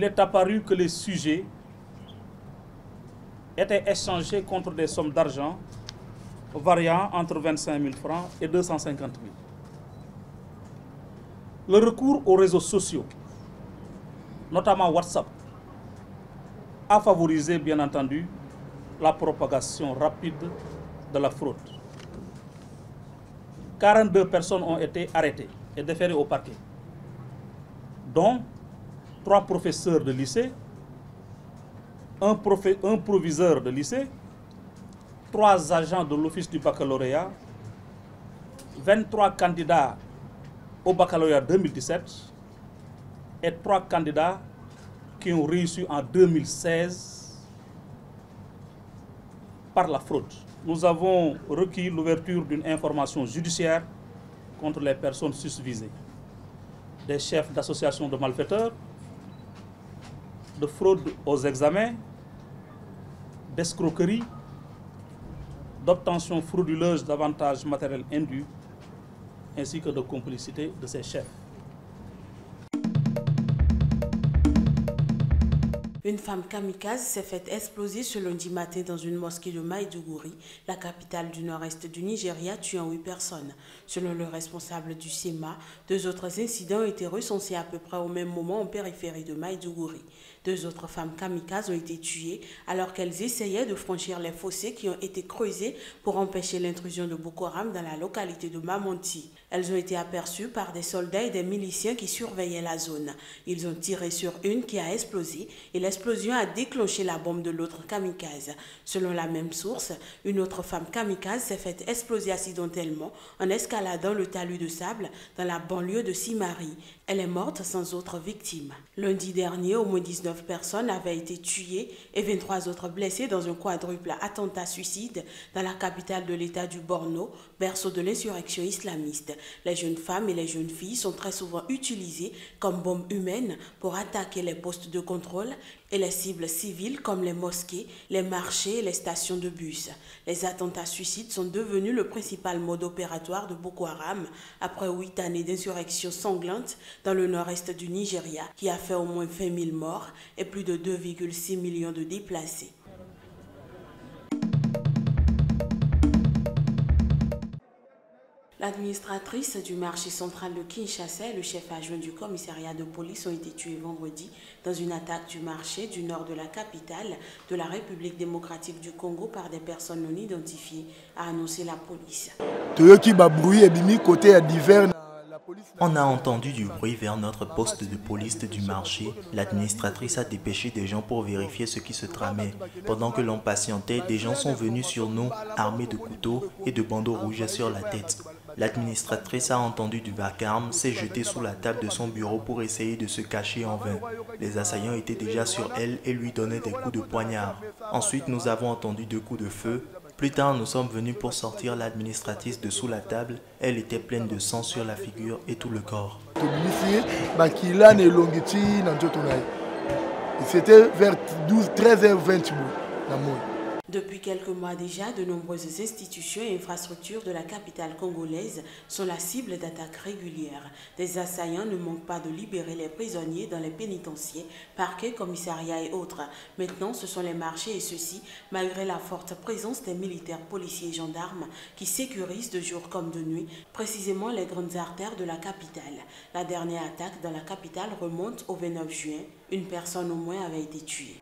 il est apparu que les sujets étaient échangés contre des sommes d'argent variant entre 25 000 francs et 250 000. Le recours aux réseaux sociaux, notamment WhatsApp, a favorisé bien entendu la propagation rapide de la fraude. 42 personnes ont été arrêtées et déférées au parquet, dont 3 professeurs de lycée, un proviseur de lycée, 3 agents de l'office du baccalauréat, 23 candidats au baccalauréat 2017 et 3 candidats qui ont réussi en 2016 par la fraude. Nous avons requis l'ouverture d'une information judiciaire contre les personnes susvisées, des chefs d'associations de malfaiteurs, de fraude aux examens, d'escroquerie, d'obtention frauduleuse d'avantages matériels indus, ainsi que de complicité de ces chefs. Une femme kamikaze s'est faite exploser ce lundi matin dans une mosquée de Maïdougouri, la capitale du nord-est du Nigeria, tuant 8 personnes. Selon le responsable du SEMA, 2 autres incidents ont été recensés à peu près au même moment en périphérie de Maïdougouri. 2 autres femmes kamikazes ont été tuées alors qu'elles essayaient de franchir les fossés qui ont été creusés pour empêcher l'intrusion de Boko Haram dans la localité de Mamonti. Elles ont été aperçues par des soldats et des miliciens qui surveillaient la zone. Ils ont tiré sur une qui a explosé et l'explosion a déclenché la bombe de l'autre kamikaze. Selon la même source, une autre femme kamikaze s'est faite exploser accidentellement en escaladant le talus de sable dans la banlieue de Simari. Elle est morte sans autre victime. Lundi dernier, au moins 19 personnes avaient été tuées et 23 autres blessées dans un quadruple attentat-suicide dans la capitale de l'État du Borno, berceau de l'insurrection islamiste. Les jeunes femmes et les jeunes filles sont très souvent utilisées comme bombes humaines pour attaquer les postes de contrôle et les cibles civiles comme les mosquées, les marchés et les stations de bus. Les attentats-suicides sont devenus le principal mode opératoire de Boko Haram après 8 années d'insurrection sanglante dans le nord-est du Nigeria qui a fait au moins 20 000 morts et plus de 2,6 millions de déplacés. L'administratrice du marché central de Kinshasa et le chef adjoint du commissariat de police ont été tués vendredi dans une attaque du marché du nord de la capitale de la République démocratique du Congo par des personnes non identifiées, a annoncé la police. On a entendu du bruit vers notre poste de police du marché. L'administratrice a dépêché des gens pour vérifier ce qui se tramait. Pendant que l'on patientait, des gens sont venus sur nous, armés de couteaux et de bandeaux rouges sur la tête. L'administratrice a entendu du vacarme, s'est jetée sous la table de son bureau pour essayer de se cacher en vain. Les assaillants étaient déjà sur elle et lui donnaient des coups de poignard. Ensuite, nous avons entendu 2 coups de feu. Plus tard, nous sommes venus pour sortir l'administratrice de sous la table. Elle était pleine de sang sur la figure et tout le corps. C'était vers 13h20. Depuis quelques mois déjà, de nombreuses institutions et infrastructures de la capitale congolaise sont la cible d'attaques régulières. Des assaillants ne manquent pas de libérer les prisonniers dans les pénitenciers, parquets, commissariats et autres. Maintenant, ce sont les marchés et ceux-ci, malgré la forte présence des militaires, policiers et gendarmes qui sécurisent de jour comme de nuit, précisément les grandes artères de la capitale. La dernière attaque dans la capitale remonte au 29 juin. Une personne au moins avait été tuée.